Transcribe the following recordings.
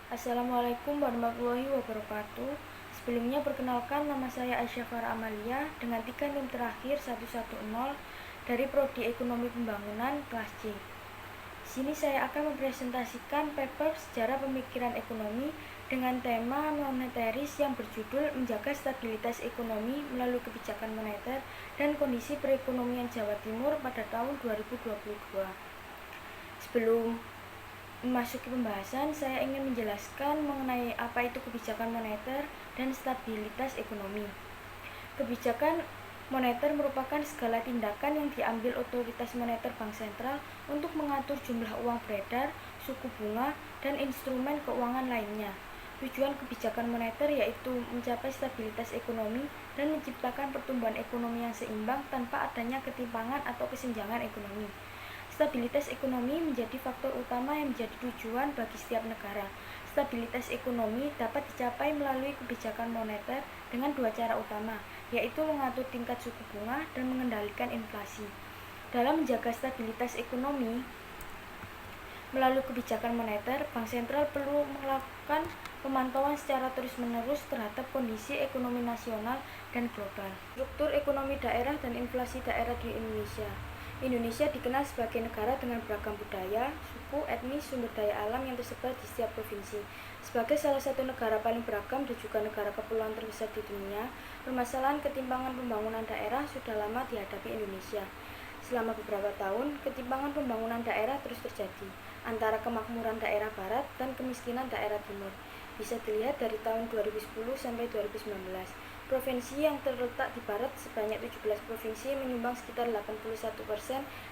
Assalamualaikum warahmatullahi wabarakatuh. Sebelumnya perkenalkan, nama saya Aisyah Farah Amalia dengan 3 NIM terakhir 110 dari Prodi Ekonomi Pembangunan kelas C. Di sini saya akan mempresentasikan paper sejarah pemikiran ekonomi dengan tema moneteris yang berjudul Menjaga Stabilitas Ekonomi Melalui Kebijakan Moneter dan Kondisi Perekonomian Jawa Timur pada tahun 2022. Sebelum memasuki pembahasan, saya ingin menjelaskan mengenai apa itu kebijakan moneter dan stabilitas ekonomi. Kebijakan moneter merupakan segala tindakan yang diambil otoritas moneter bank sentral untuk mengatur jumlah uang beredar, suku bunga, dan instrumen keuangan lainnya. Tujuan kebijakan moneter yaitu mencapai stabilitas ekonomi dan menciptakan pertumbuhan ekonomi yang seimbang tanpa adanya ketimpangan atau kesenjangan ekonomi. Stabilitas ekonomi menjadi faktor utama yang menjadi tujuan bagi setiap negara. Stabilitas ekonomi dapat dicapai melalui kebijakan moneter dengan dua cara utama, yaitu mengatur tingkat suku bunga dan mengendalikan inflasi. Dalam menjaga stabilitas ekonomi melalui kebijakan moneter, bank sentral perlu melakukan pemantauan secara terus-menerus terhadap kondisi ekonomi nasional dan global. Struktur ekonomi daerah dan inflasi daerah di Indonesia. Indonesia dikenal sebagai negara dengan beragam budaya, suku, etnis, sumber daya alam yang tersebar di setiap provinsi. Sebagai salah satu negara paling beragam dan juga negara kepulauan terbesar di dunia, permasalahan ketimpangan pembangunan daerah sudah lama dihadapi Indonesia. Selama beberapa tahun, ketimpangan pembangunan daerah terus terjadi antara kemakmuran daerah barat dan kemiskinan daerah timur. Bisa dilihat dari tahun 2010 sampai 2019. Provinsi yang terletak di barat sebanyak 17 provinsi menyumbang sekitar 81%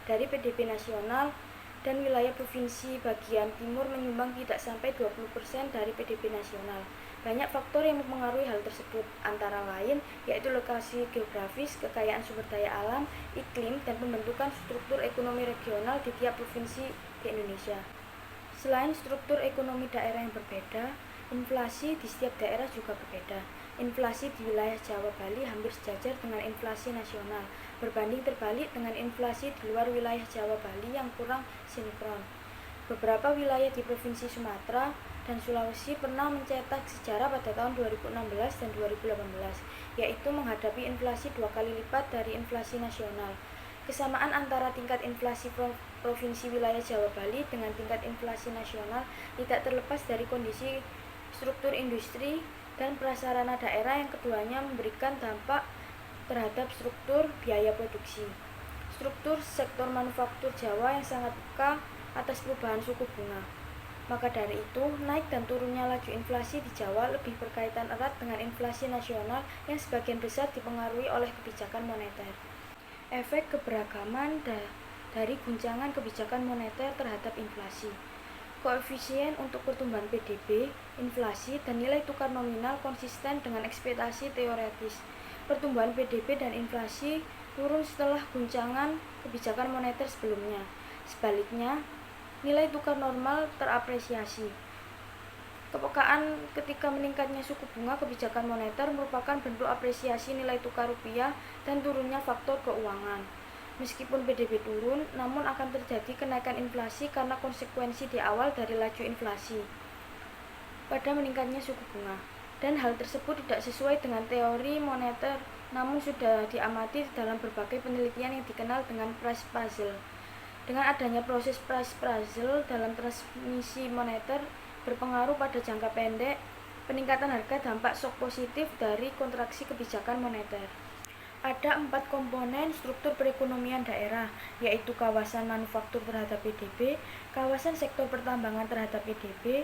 dari PDB nasional, dan wilayah provinsi bagian timur menyumbang tidak sampai 20% dari PDB nasional. Banyak faktor yang mempengaruhi hal tersebut, antara lain yaitu lokasi geografis, kekayaan sumber daya alam, iklim, dan pembentukan struktur ekonomi regional di tiap provinsi di Indonesia. Selain struktur ekonomi daerah yang berbeda, inflasi di setiap daerah juga berbeda. Inflasi di wilayah Jawa Bali hampir sejajar dengan inflasi nasional, berbanding terbalik dengan inflasi di luar wilayah Jawa Bali yang kurang sinkron. Beberapa wilayah di Provinsi Sumatera dan Sulawesi pernah mencetak sejarah pada tahun 2016 dan 2018, yaitu menghadapi inflasi 2 kali lipat dari inflasi nasional. Kesamaan antara tingkat inflasi provinsi wilayah Jawa Bali dengan tingkat inflasi nasional tidak terlepas dari kondisi struktur industri dan prasarana daerah yang keduanya memberikan dampak terhadap struktur biaya produksi. Struktur sektor manufaktur Jawa yang sangat peka atas perubahan suku bunga. Maka dari itu, naik dan turunnya laju inflasi di Jawa lebih berkaitan erat dengan inflasi nasional yang sebagian besar dipengaruhi oleh kebijakan moneter. Efek keberagaman dari guncangan kebijakan moneter terhadap inflasi. Koefisien untuk pertumbuhan PDB, inflasi, dan nilai tukar nominal konsisten dengan ekspektasi teoretis. Pertumbuhan PDB dan inflasi turun setelah guncangan kebijakan moneter sebelumnya. Sebaliknya, nilai tukar normal terapresiasi. Kepekaan ketika meningkatnya suku bunga kebijakan moneter merupakan bentuk apresiasi nilai tukar rupiah dan turunnya faktor keuangan. Meskipun PDB turun, namun akan terjadi kenaikan inflasi karena konsekuensi di awal dari laju inflasi pada meningkatnya suku bunga. Dan hal tersebut tidak sesuai dengan teori moneter, namun sudah diamati dalam berbagai penelitian yang dikenal dengan price puzzle. Dengan adanya proses price puzzle dalam transmisi moneter berpengaruh pada jangka pendek, peningkatan harga dampak shock positif dari kontraksi kebijakan moneter. Ada 4 komponen struktur perekonomian daerah, yaitu kawasan manufaktur terhadap PDB, kawasan sektor pertambangan terhadap PDB,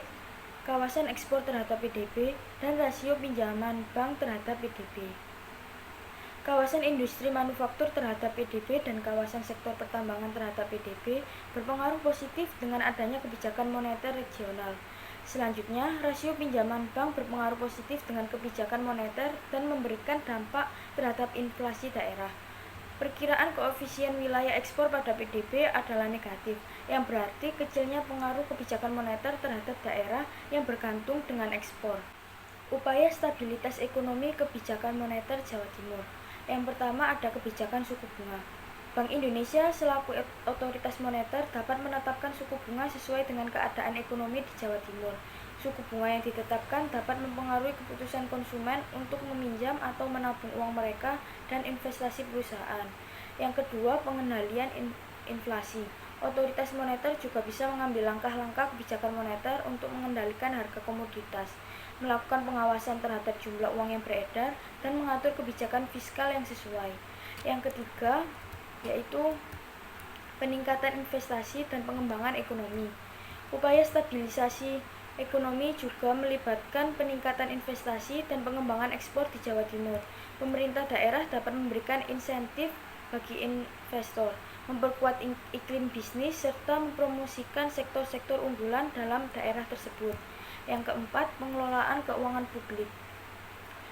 kawasan ekspor terhadap PDB, dan rasio pinjaman bank terhadap PDB. Kawasan industri manufaktur terhadap PDB dan kawasan sektor pertambangan terhadap PDB berpengaruh positif dengan adanya kebijakan moneter regional. Selanjutnya, rasio pinjaman bank berpengaruh positif dengan kebijakan moneter dan memberikan dampak terhadap inflasi daerah. Perkiraan koefisien wilayah ekspor pada PDB adalah negatif, yang berarti kecilnya pengaruh kebijakan moneter terhadap daerah yang bergantung dengan ekspor. Upaya stabilitas ekonomi kebijakan moneter Jawa Timur. Yang pertama ada kebijakan suku bunga. Bank Indonesia selaku otoritas moneter dapat menetapkan suku bunga sesuai dengan keadaan ekonomi di Jawa Timur. Suku bunga yang ditetapkan dapat mempengaruhi keputusan konsumen untuk meminjam atau menabung uang mereka dan investasi perusahaan. Yang kedua, pengendalian inflasi. Otoritas moneter juga bisa mengambil langkah-langkah kebijakan moneter untuk mengendalikan harga komoditas, melakukan pengawasan terhadap jumlah uang yang beredar, dan mengatur kebijakan fiskal yang sesuai. Yang ketiga, yaitu peningkatan investasi dan pengembangan ekonomi. Upaya stabilisasi ekonomi juga melibatkan peningkatan investasi dan pengembangan ekspor di Jawa Timur. Pemerintah daerah dapat memberikan insentif bagi investor, memperkuat iklim bisnis, serta mempromosikan sektor-sektor unggulan dalam daerah tersebut. Yang keempat, pengelolaan keuangan publik.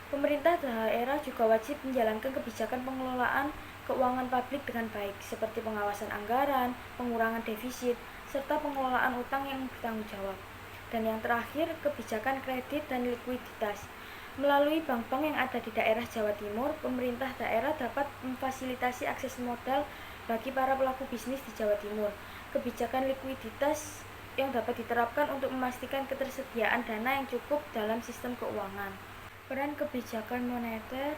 Pemerintah daerah juga wajib menjalankan kebijakan pengelolaan keuangan publik dengan baik, seperti pengawasan anggaran, pengurangan defisit, serta pengelolaan utang yang bertanggung jawab. Dan yang terakhir, kebijakan kredit dan likuiditas. Melalui bank-bank yang ada di daerah Jawa Timur, pemerintah daerah dapat memfasilitasi akses modal bagi para pelaku bisnis di Jawa Timur. Kebijakan likuiditas yang dapat diterapkan untuk memastikan ketersediaan dana yang cukup dalam sistem keuangan. Peran kebijakan moneter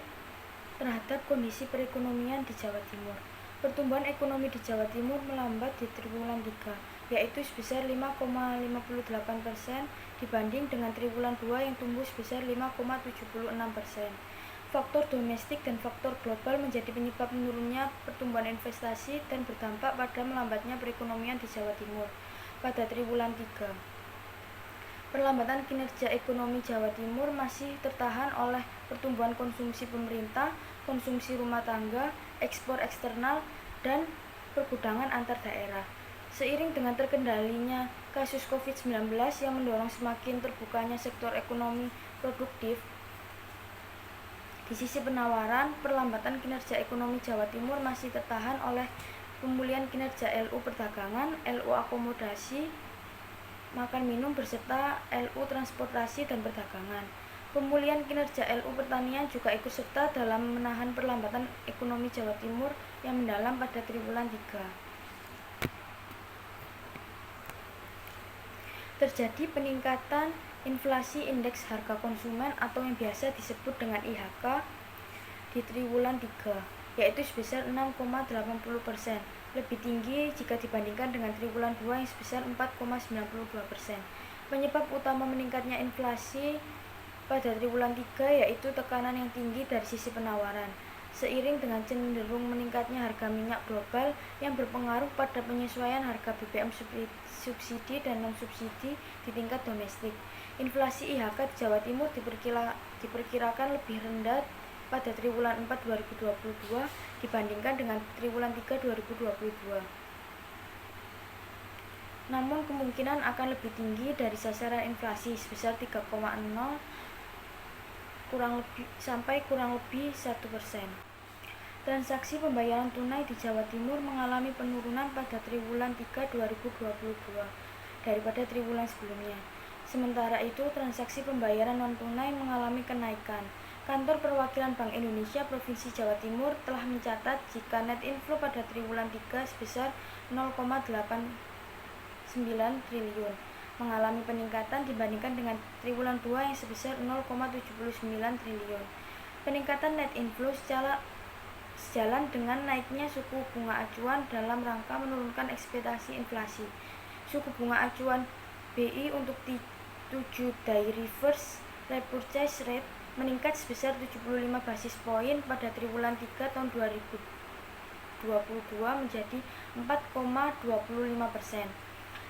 terhadap kondisi perekonomian di Jawa Timur. Pertumbuhan ekonomi di Jawa Timur melambat di triwulan 3, yaitu sebesar 5,58% dibanding dengan triwulan 2 yang tumbuh sebesar 5,76%. Faktor domestik dan faktor global menjadi penyebab menurunnya pertumbuhan investasi dan berdampak pada melambatnya perekonomian di Jawa Timur pada triwulan 3. Perlambatan kinerja ekonomi Jawa Timur masih tertahan oleh pertumbuhan konsumsi pemerintah, konsumsi rumah tangga, ekspor eksternal, dan pergudangan antar daerah. Seiring dengan terkendalinya kasus COVID-19 yang mendorong semakin terbukanya sektor ekonomi produktif, di sisi penawaran, perlambatan kinerja ekonomi Jawa Timur masih tertahan oleh pemulihan kinerja LU perdagangan, LU akomodasi, makan minum beserta LU transportasi dan perdagangan. Pemulihan kinerja LU pertanian juga ikut serta dalam menahan perlambatan ekonomi Jawa Timur yang mendalam pada triwulan 3. Terjadi peningkatan inflasi indeks harga konsumen atau yang biasa disebut dengan IHK di triwulan 3, yaitu sebesar 6,80%, lebih tinggi jika dibandingkan dengan triwulan 2 yang sebesar 4,92%. Penyebab utama meningkatnya inflasi pada triwulan 3 yaitu tekanan yang tinggi dari sisi penawaran, seiring dengan cenderung meningkatnya harga minyak global yang berpengaruh pada penyesuaian harga BBM subsidi dan non-subsidi di tingkat domestik. Inflasi IHK di Jawa Timur diperkirakan lebih rendah pada triwulan 4 2022 dibandingkan dengan triwulan 3 2022. Namun kemungkinan akan lebih tinggi dari sasaran inflasi sebesar 3,0 sampai kurang lebih 1%. Transaksi pembayaran tunai di Jawa Timur mengalami penurunan pada triwulan 3 2022 daripada triwulan sebelumnya. Sementara itu, transaksi pembayaran non-tunai mengalami kenaikan. Kantor Perwakilan Bank Indonesia Provinsi Jawa Timur telah mencatat jika net inflow pada triwulan 3 sebesar 0,89 triliun, mengalami peningkatan dibandingkan dengan triwulan 2 yang sebesar 0,79 triliun. Peningkatan net inflow sejalan dengan naiknya suku bunga acuan dalam rangka menurunkan ekspektasi inflasi. Suku bunga acuan BI untuk 7-day reverse repurchase rate meningkat sebesar 75 basis poin pada triwulan 3 tahun 2022 menjadi 4,25%.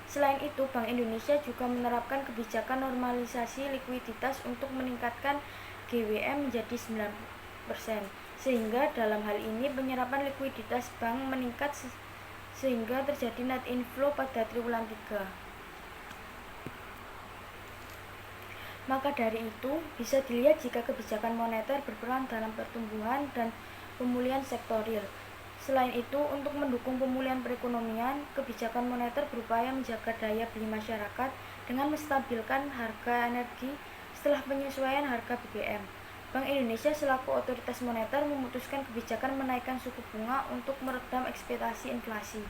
Selain itu, Bank Indonesia juga menerapkan kebijakan normalisasi likuiditas untuk meningkatkan GWM menjadi 9%, sehingga dalam hal ini penyerapan likuiditas bank meningkat sehingga terjadi net inflow pada triwulan 3. Maka dari itu, bisa dilihat jika kebijakan moneter berperan dalam pertumbuhan dan pemulihan sektor real. Selain itu, untuk mendukung pemulihan perekonomian, kebijakan moneter berupaya menjaga daya beli masyarakat dengan menstabilkan harga energi setelah penyesuaian harga BBM. Bank Indonesia selaku otoritas moneter memutuskan kebijakan menaikkan suku bunga untuk meredam ekspektasi inflasi.